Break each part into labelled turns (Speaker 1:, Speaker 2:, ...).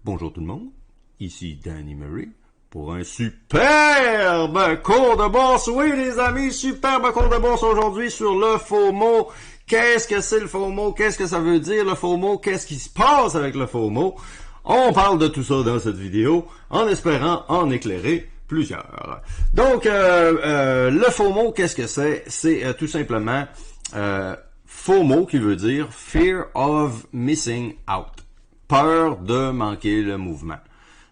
Speaker 1: Bonjour tout le monde, ici Danny Murray pour un superbe cours de bourse. Oui les amis, superbe cours de bourse aujourd'hui sur le FOMO. Qu'est-ce que c'est le FOMO? Qu'est-ce que ça veut dire le FOMO? Qu'est-ce qui se passe avec le FOMO? On parle de tout ça dans cette vidéo en espérant en éclairer plusieurs. Donc, le FOMO, qu'est-ce que c'est? C'est tout simplement FOMO qui veut dire Fear of Missing Out. Peur de manquer le mouvement.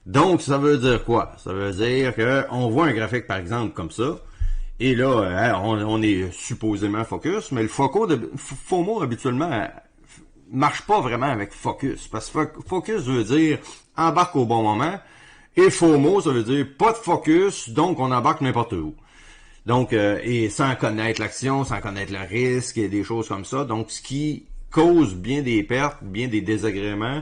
Speaker 1: Donc, ça veut dire quoi? Ça veut dire qu'on voit un graphique, par exemple, comme ça, et là, on est supposément focus, mais le FOMO, habituellement, marche pas vraiment avec focus. Parce que focus veut dire embarque au bon moment, et FOMO, ça veut dire pas de focus, donc on embarque n'importe où. Donc, et sans connaître l'action, sans connaître le risque, et des choses comme ça. Donc, ce qui cause bien des pertes, bien des désagréments,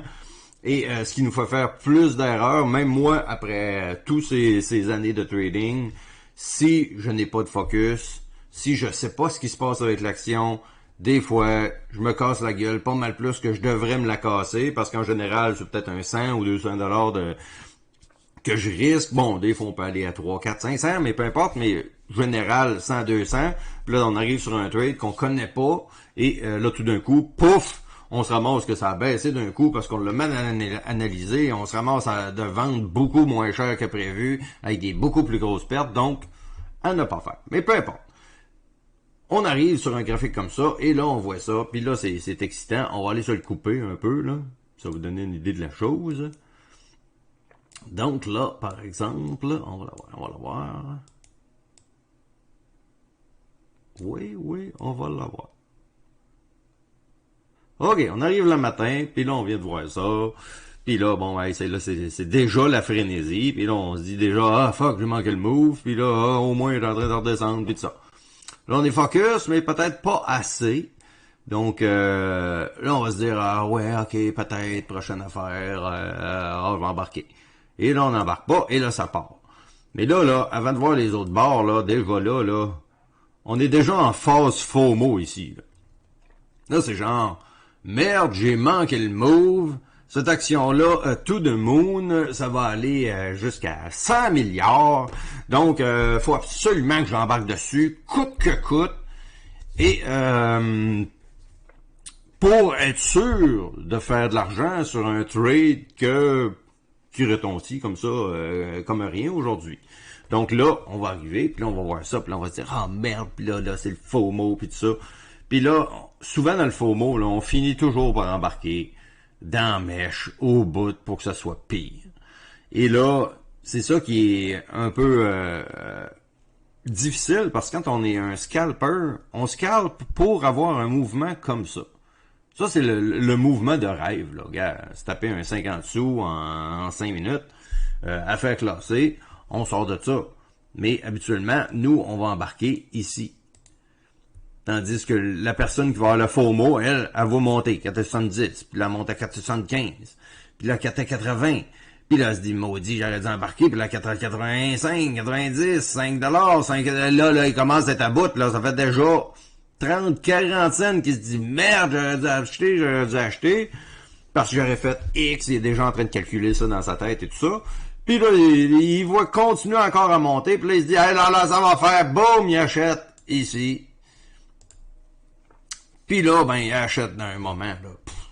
Speaker 1: et ce qui nous fait faire plus d'erreurs, même moi, après tous ces années de trading, si je n'ai pas de focus, si je sais pas ce qui se passe avec l'action, des fois, je me casse la gueule pas mal plus que je devrais me la casser, parce qu'en général, c'est peut-être un 100 ou 200 $ que je risque. Bon, des fois, on peut aller à 3, 4, 500, mais peu importe, mais général, 100, 200. Puis là, on arrive sur un trade qu'on connaît pas, et là, tout d'un coup, pouf, on se ramasse que ça a baissé d'un coup parce qu'on l'a mal analysé, et on se ramasse de vendre beaucoup moins cher que prévu, avec des beaucoup plus grosses pertes, donc, à ne pas faire. Mais peu importe. On arrive sur un graphique comme ça, et là, on voit ça, puis là, c'est excitant. On va aller se le couper un peu, là. Ça va vous donner une idée de la chose. Donc là, par exemple, on va la voir. Oui, on va la voir. OK, on arrive le matin, puis là, on vient de voir ça. Puis là, bon, hey, c'est déjà la frénésie. Puis là, on se dit déjà, ah, fuck, j'ai manqué le move. Puis là, ah, au moins, il est en train de redescendre, puis tout ça. Là, on est focus, mais peut-être pas assez. Donc, là, on va se dire, ah ouais, OK, peut-être, prochaine affaire, je vais embarquer. Et là, on n'embarque pas, et là, ça part. Mais là, avant de voir les autres bords, là, déjà là, on est déjà en phase FOMO ici. Là, c'est genre, merde, j'ai manqué le move. Cette action-là, to the moon, ça va aller jusqu'à 100 milliards. Donc, faut absolument que j'embarque dessus, coûte que coûte. Et pour être sûr de faire de l'argent sur un trade qui retentit comme ça, comme rien aujourd'hui. Donc là, on va arriver, puis là, on va voir ça, puis là, on va se dire, ah merde, puis là, c'est le FOMO, puis tout ça. Puis là, souvent dans le FOMO, là, on finit toujours par embarquer dans la mèche, au bout, pour que ça soit pire. Et là, c'est ça qui est un peu difficile, parce que quand on est un scalper, on scalpe pour avoir un mouvement comme ça. Ça, c'est le mouvement de rêve, là. Regarde, se taper un 50 sous en 5 minutes, affaire classée, on sort de ça. Mais habituellement, nous, on va embarquer ici. Tandis que la personne qui va avoir le FOMO, elle va monter 4,70, puis là, elle monte à 4,75, puis là, 4,80, puis là, elle se dit, maudit, j'aurais dû embarquer, puis là, 4,85, 90, 5 $, 5, là, il commence à être à bout, là, ça fait déjà 30, 40 cents qui se dit, merde, j'aurais dû acheter, parce que j'aurais fait X, il est déjà en train de calculer ça dans sa tête et tout ça. Puis là, il voit continuer encore à monter, puis là, il se dit, hey, là, ça va faire, boum, il achète ici. Puis là, ben, il achète dans un moment, là,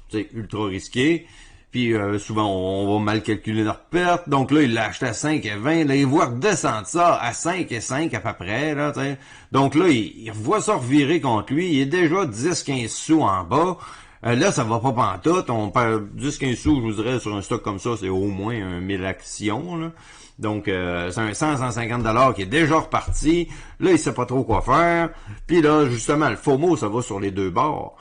Speaker 1: c'est ultra risqué. Puis souvent, on va mal calculer notre perte. Donc là, il l'a acheté à 5,20. Là, il voit redescendre ça à 5,5 à peu près. Là, t'sais. Donc là, il voit ça revirer contre lui. Il est déjà 10-15 sous en bas. Là, ça va pas pantoute. On perd 10-15 sous, je vous dirais, sur un stock comme ça, c'est au moins 1000 actions. Là. Donc, c'est un 100-150 $ qui est déjà reparti. Là, il sait pas trop quoi faire. Puis là, justement, le FOMO, ça va sur les deux bords.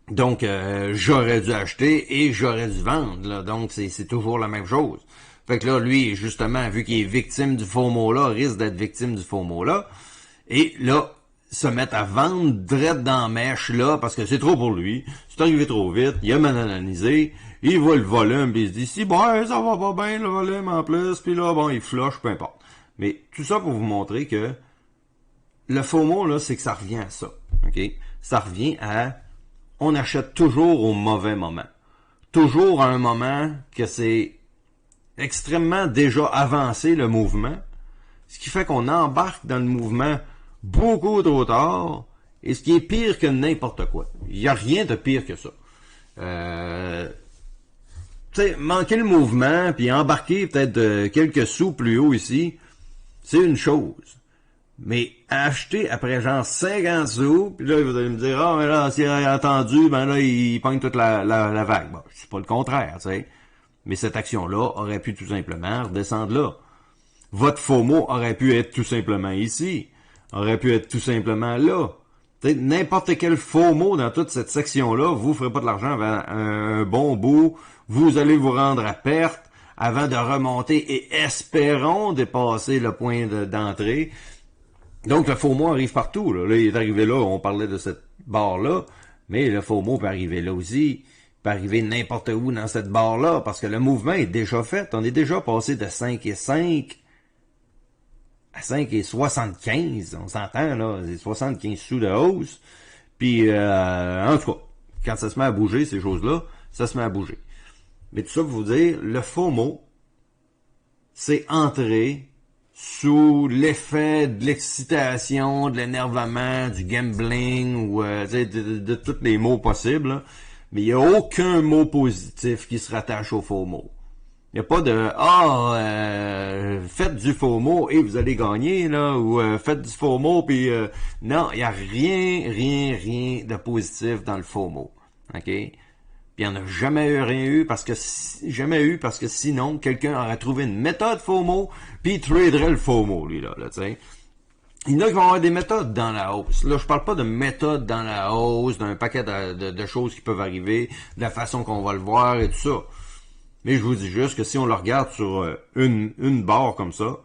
Speaker 1: Donc, j'aurais dû acheter et j'aurais dû vendre. Là. Donc, c'est toujours la même chose. Fait que là, lui, justement, vu qu'il est victime du FOMO-là, risque d'être victime du FOMO-là. Et là, se mettre à vendre direct dans la mèche, là, parce que c'est trop pour lui. C'est arrivé trop vite. Il a mal analysé. Il voit le volume, puis il se dit, si, bon, ça va pas bien, le volume en plus. Puis là, bon, il flush, peu importe. Mais tout ça pour vous montrer que le FOMO, là, c'est que ça revient à ça. OK? Ça revient à... On achète toujours au mauvais moment. Toujours à un moment que c'est extrêmement déjà avancé le mouvement, ce qui fait qu'on embarque dans le mouvement beaucoup trop tard, et ce qui est pire que n'importe quoi. Il n'y a rien de pire que ça. Tu sais, manquer le mouvement, puis embarquer peut-être quelques sous plus haut ici, c'est une chose. Mais acheter après genre 50 sous, puis là, vous allez me dire, ah, mais là, s'il a attendu, ben là, il pogne toute la vague. Bon, c'est pas le contraire, tu sais. Mais cette action-là aurait pu tout simplement redescendre là. Votre FOMO aurait pu être tout simplement ici. Aurait pu être tout simplement là. T'sais, n'importe quel FOMO dans toute cette section-là, vous ne ferez pas de l'argent avant un bon bout. Vous allez vous rendre à perte avant de remonter et espérons dépasser le point d'entrée. Donc le FOMO arrive partout. Là, il est arrivé là, on parlait de cette barre-là, mais le FOMO peut arriver là aussi. Peut arriver n'importe où dans cette barre-là, parce que le mouvement est déjà fait. On est déjà passé de 5,5 à 5,75. On s'entend, là. C'est 75 sous de hausse. Puis, en tout cas, quand ça se met à bouger, ces choses-là, ça se met à bouger. Mais tout ça pour vous dire, le FOMO, c'est entrer sous l'effet de l'excitation, de l'énervement, du gambling, ou de tous les mots possibles, là. Mais il n'y a aucun mot positif qui se rattache au FOMO. Il n'y a pas de faites du FOMO et vous allez gagner, là, ou faites du FOMO, puis non, il n'y a rien de positif dans le FOMO. OK? Puis il n'y en a jamais eu parce que sinon, quelqu'un aurait trouvé une méthode FOMO, puis il traderait le FOMO, lui, là, tu sais. Il y en a qui vont avoir des méthodes dans la hausse. Là, je parle pas de méthodes dans la hausse, d'un paquet de choses qui peuvent arriver, de la façon qu'on va le voir et tout ça. Mais je vous dis juste que si on le regarde sur une barre comme ça,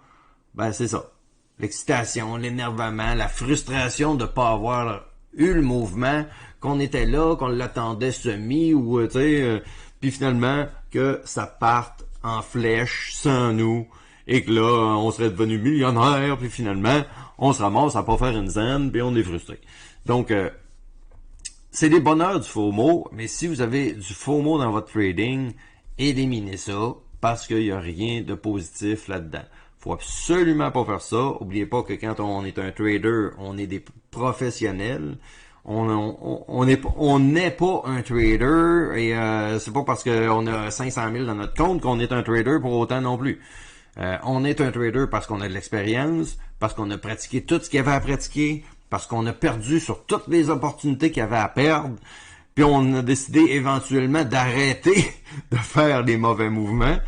Speaker 1: ben c'est ça. L'excitation, l'énervement, la frustration de pas avoir eu le mouvement, qu'on était là, qu'on l'attendait semi, ou tu sais, puis finalement que ça parte en flèche sans nous, et que là, on serait devenu millionnaire, puis finalement, on se ramasse à pas faire une zen, puis on est frustré. Donc, c'est des bonheurs du FOMO, mais si vous avez du FOMO dans votre trading, éliminez ça, parce qu'il n'y a rien de positif là-dedans. Faut absolument pas faire ça. Oubliez pas que quand on est un trader, on est des professionnels. On n'est pas un trader, et c'est pas parce qu'on a 500 000 dans notre compte qu'on est un trader pour autant non plus. On est un trader parce qu'on a de l'expérience, parce qu'on a pratiqué tout ce qu'il y avait à pratiquer, parce qu'on a perdu sur toutes les opportunités qu'il y avait à perdre, puis on a décidé éventuellement d'arrêter de faire des mauvais mouvements,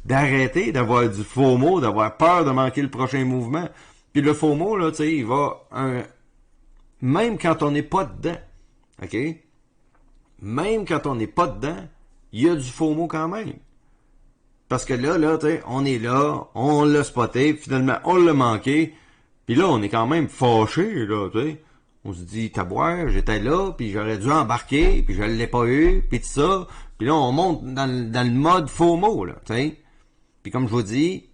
Speaker 1: d'arrêter d'avoir du FOMO, d'avoir peur de manquer le prochain mouvement. Puis le FOMO, là, tu sais, il va même quand on n'est pas dedans, OK? Même quand on n'est pas dedans, il y a du FOMO quand même. Parce que là, tu sais, on est là, on l'a spoté, finalement, on l'a manqué, puis là, on est quand même fâché, là, tu sais. On se dit, taboire, j'étais là, puis j'aurais dû embarquer, puis je l'ai pas eu, puis tout ça. Puis là, on monte dans le mode FOMO, là, tu sais. Puis comme je vous dis,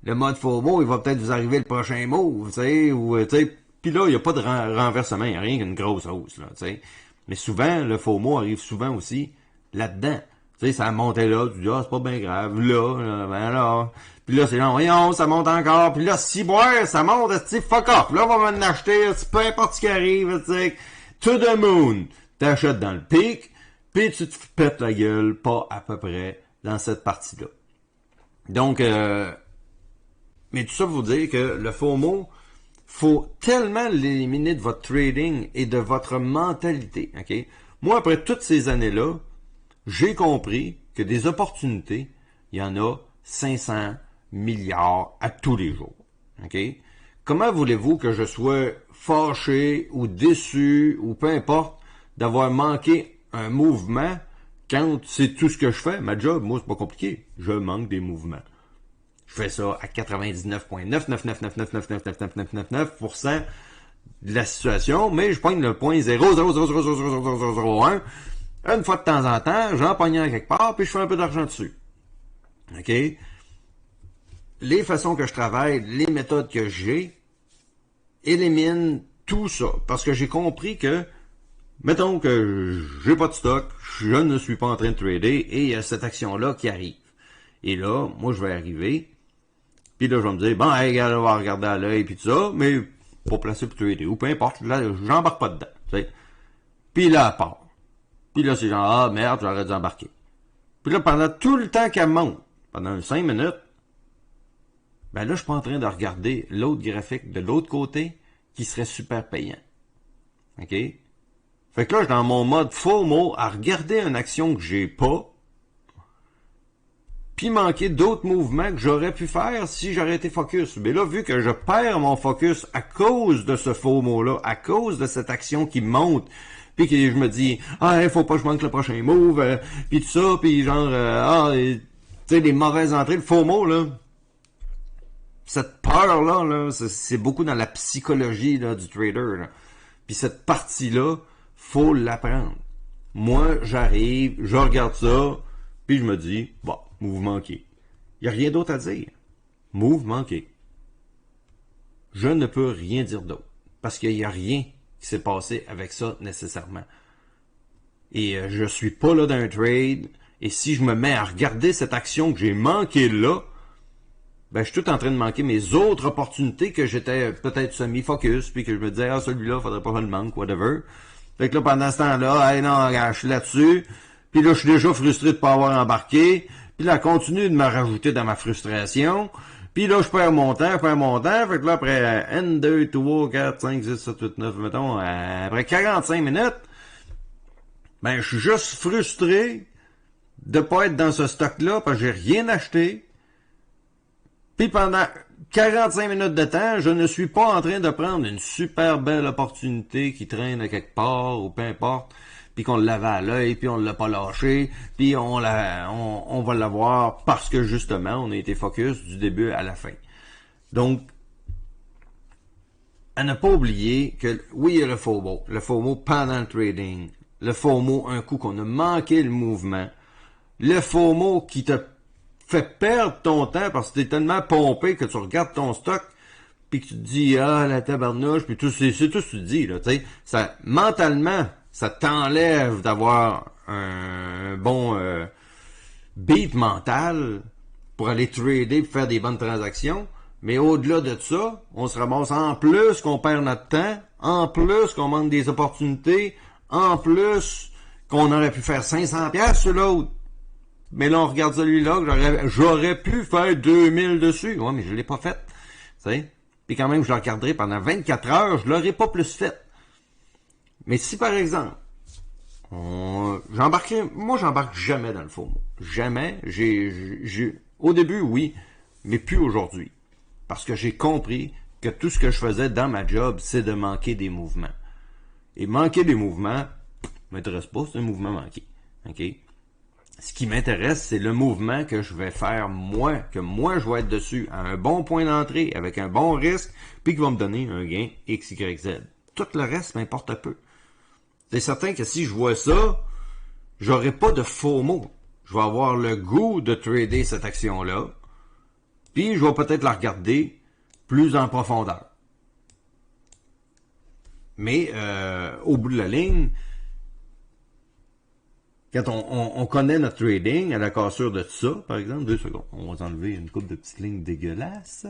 Speaker 1: le mode FOMO, il va peut-être vous arriver le prochain move, tu sais, ou, tu sais. Puis là, il n'y a pas de renversement, il n'y a rien qu'une grosse hausse, là, tu sais. Mais souvent, le FOMO arrive souvent aussi là-dedans. Tu sais, ça montait là, tu dis, ah, c'est pas bien grave, ben là. Puis là, c'est là, voyons, ça monte encore. Puis là, si boire, ça monte, tu sais, fuck off. Là, on va m'en acheter, peu importe ce qui arrive, tu sais. To the moon. T'achètes dans le pic, puis tu te pètes la gueule, pas à peu près, dans cette partie-là. Donc, mais tout ça pour vous dire que le FOMO, faut tellement l'éliminer de votre trading et de votre mentalité, OK? Moi, après toutes ces années-là, j'ai compris que des opportunités, il y en a 500 milliards à tous les jours. OK? Comment voulez-vous que je sois fâché ou déçu ou peu importe d'avoir manqué un mouvement quand c'est tout ce que je fais? Ma job, moi, c'est pas compliqué. Je manque des mouvements. Je fais ça à 99,999999999% de la situation, mais je pogne le point 0,0000001. Une fois de temps en temps, j'en pogne un quelque part, puis je fais un peu d'argent dessus. OK? Les façons que je travaille, les méthodes que j'ai, éliminent tout ça. Parce que j'ai compris que, mettons que j'ai pas de stock, je ne suis pas en train de trader, et il y a cette action-là qui arrive. Et là, moi, je vais arriver. Puis là, je vais me dire, bon, hey, regarde, on va regarder à l'œil, puis tout ça, mais pour placer pour trader, ou peu importe, là, j'embarque pas dedans, tu sais. Puis là, elle part. Puis là, c'est genre, ah, merde, j'aurais dû embarquer. Puis là, pendant tout le temps qu'elle monte, pendant 5 minutes, ben là, je suis pas en train de regarder l'autre graphique de l'autre côté qui serait super payant. OK? Fait que là, je suis dans mon mode FOMO à regarder une action que j'ai pas, puis manquer d'autres mouvements que j'aurais pu faire si j'aurais été focus. Mais là, vu que je perds mon focus à cause de ce FOMO-là, à cause de cette action qui monte, puis que je me dis, ah, il faut pas que je manque le prochain move, puis tout ça, puis genre, tu sais, les mauvaises entrées, le FOMO, là, cette peur-là, là, c'est beaucoup dans la psychologie là, du trader. Là. Puis cette partie-là, faut l'apprendre. Moi, j'arrive, je regarde ça, puis je me dis, bon, move manqué. Il n'y a rien d'autre à dire. Move manqué. Je ne peux rien dire d'autre. Parce qu'il n'y a rien qui s'est passé avec ça nécessairement. Et je suis pas là d'un trade. Et si je me mets à regarder cette action que j'ai manquée là, ben, je suis tout en train de manquer mes autres opportunités que j'étais peut-être semi-focus, puis que je me disais, ah, celui-là, faudrait pas que je le manque, whatever. Fait que là, pendant ce temps-là, hey, non, regarde, je suis là-dessus. Puis là, je suis déjà frustré de pas avoir embarqué. Puis là, elle continue de me rajouter dans ma frustration. Puis là, je perds mon temps. Fait que là, après 1, 2, 3, 4, 5, 6, 7, 8, 9, mettons, après 45 minutes, ben, je suis juste frustré de pas être dans ce stock-là parce que j'ai rien acheté. Puis pendant 45 minutes de temps, je ne suis pas en train de prendre une super belle opportunité qui traîne à quelque part ou peu importe, puis qu'on l'avait à l'œil, puis on l'a pas lâché, puis on va l'avoir parce que justement, on a été focus du début à la fin. Donc, à ne pas oublier que, oui, il y a le FOMO pendant le trading, le FOMO un coup qu'on a manqué le mouvement, le FOMO qui te fait perdre ton temps parce que t'es tellement pompé que tu regardes ton stock puis que tu te dis ah la tabarnouche puis tout c'est tout ce que tu te dis là, tu sais, ça mentalement ça t'enlève d'avoir un bon beat mental pour aller trader et faire des bonnes transactions, mais au-delà de ça, on se ramasse en plus qu'on perd notre temps, en plus qu'on manque des opportunités, en plus qu'on aurait pu faire 500$ sur l'autre. Mais là, on regarde celui-là, que j'aurais pu faire 2000 dessus. Ouais, mais je l'ai pas fait. Tu sais? Puis quand même, je le regarderai pendant 24 heures, je l'aurais pas plus fait. Mais si, par exemple, moi, j'embarque jamais dans le FOMO. Jamais. Au début, oui, mais plus aujourd'hui. Parce que j'ai compris que tout ce que je faisais dans ma job, c'est de manquer des mouvements. Et manquer des mouvements, m'intéresse pas, c'est un mouvement manqué. OK? Ce qui m'intéresse, c'est le mouvement que je vais faire moi, que moi je vais être dessus à un bon point d'entrée, avec un bon risque, puis qui va me donner un gain X, Y, Z. Tout le reste m'importe peu. C'est certain que si je vois ça, j'aurai pas de FOMO. Je vais avoir le goût de trader cette action-là, puis je vais peut-être la regarder plus en profondeur. Mais au bout de la ligne, quand on connaît notre trading à la cassure de tout ça, par exemple, 2 secondes, on va enlever une couple de petites lignes dégueulasses.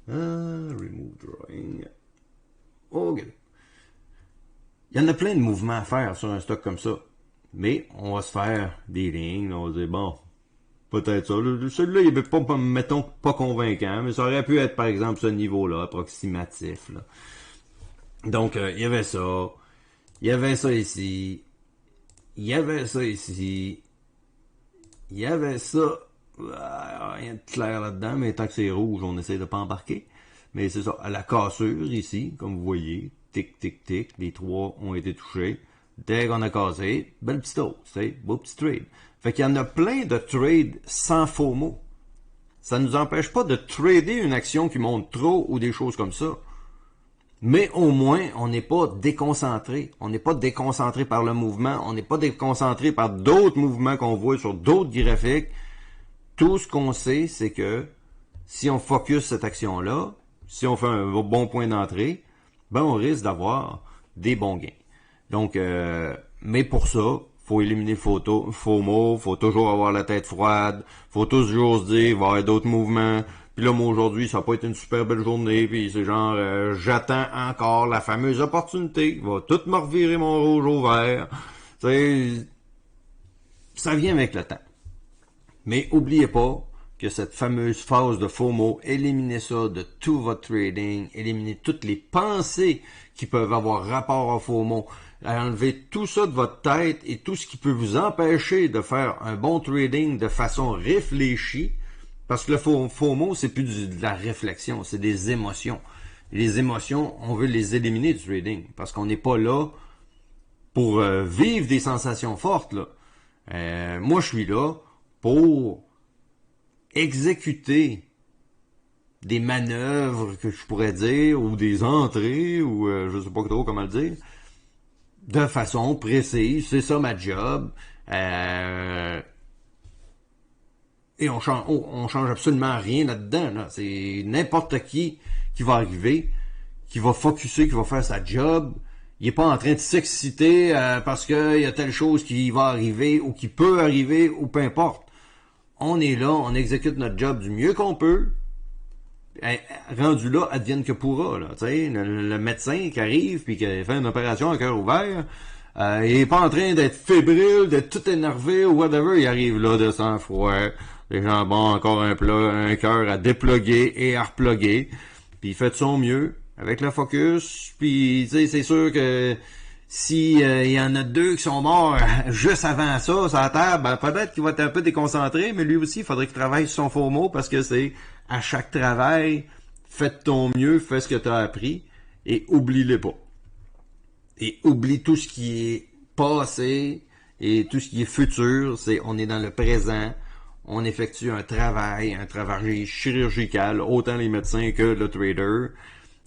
Speaker 1: Remove drawing. OK. Il y en a plein de mouvements à faire sur un stock comme ça. Mais on va se faire des lignes, on va dire, bon, peut-être ça. Celui-là, il est pas, mettons, pas convaincant, mais ça aurait pu être, par exemple, ce niveau-là, approximatif. Là. Donc, il y avait ça. Il y avait ça ici. Il y avait ça ici. Il y avait ça. Rien de clair là-dedans, mais tant que c'est rouge, on essaie de pas embarquer. Mais c'est ça. À la cassure, ici, comme vous voyez, tic, tic, tic, les 3 ont été touchés. Dès qu'on a cassé, belle petite hausse, c'est beau petit trade. Fait qu'il y en a plein de trades sans FOMO. Ça ne nous empêche pas de trader une action qui monte trop ou des choses comme ça. Mais au moins, on n'est pas déconcentré. On n'est pas déconcentré par le mouvement. On n'est pas déconcentré par d'autres mouvements qu'on voit sur d'autres graphiques. Tout ce qu'on sait, c'est que si on focus cette action-là, si on fait un bon point d'entrée, ben on risque d'avoir des bons gains. Donc, mais pour ça, faut éliminer le FOMO, faut toujours avoir la tête froide, faut toujours se dire, il va y avoir d'autres mouvements. Puis là, moi, aujourd'hui, ça va pas être une super belle journée, puis c'est genre, j'attends encore la fameuse opportunité, il va tout me revirer mon rouge au vert. Tu sais, ça vient avec le temps. Mais oubliez pas que cette fameuse phase de FOMO, éliminez ça de tout votre trading, éliminez toutes les pensées qui peuvent avoir rapport au FOMO, enlevez tout ça de votre tête et tout ce qui peut vous empêcher de faire un bon trading de façon réfléchie, parce que le FOMO, c'est plus de la réflexion, c'est des émotions. Et les émotions, on veut les éliminer du trading, parce qu'on n'est pas là pour vivre des sensations fortes, là. Moi, je suis là pour exécuter des manœuvres que je pourrais dire, ou des entrées, ou je sais pas trop comment le dire, de façon précise. C'est ça ma job. Et on change absolument rien là-dedans. Là. C'est n'importe qui va arriver, qui va focusser, qui va faire sa job. Il est pas en train de s'exciter parce qu'il y a telle chose qui va arriver ou qui peut arriver ou peu importe. On est là, on exécute notre job du mieux qu'on peut. Rendu là, advienne que pourra. Là, le médecin qui arrive puis qui fait une opération à cœur ouvert, il est pas en train d'être fébrile, d'être tout énervé ou whatever. Il arrive là de sang-froid. Les gens, bon, encore un cœur à dépluguer et à repluguer. Puis il fait de son mieux avec le focus. Puis c'est sûr que si il y en a deux qui sont morts juste avant ça, sur la table, ben, peut-être qu'il va être un peu déconcentré, mais lui aussi, il faudrait qu'il travaille sur son FOMO parce que c'est à chaque travail, fais de ton mieux, fais ce que tu as appris et oublie-le pas. Et oublie tout ce qui est passé et tout ce qui est futur, on est dans le présent. On effectue un travail chirurgical, autant les médecins que le trader.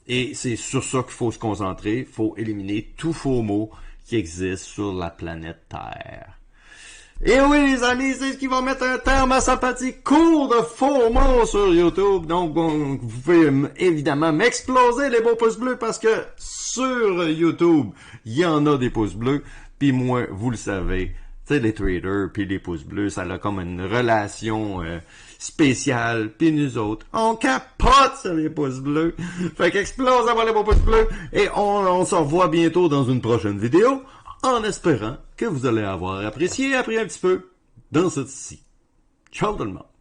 Speaker 1: Et c'est sur ça qu'il faut se concentrer. Il faut éliminer tout FOMO qui existe sur la planète Terre. Et oui, les amis, c'est ce qui va mettre un terme à sa petite cours de FOMO sur YouTube. Donc, bon, vous pouvez évidemment m'exploser les beaux pouces bleus parce que sur YouTube, il y en a des pouces bleus. Puis moi, vous le savez, tu sais, les traders puis les pouces bleus, ça a comme une relation spéciale. Puis nous autres, on capote sur les pouces bleus. Fait qu'explose avoir les beaux pouces bleus. Et on se revoit bientôt dans une prochaine vidéo, en espérant que vous allez avoir apprécié, appris un petit peu dans cette-ci. Ciao tout le monde.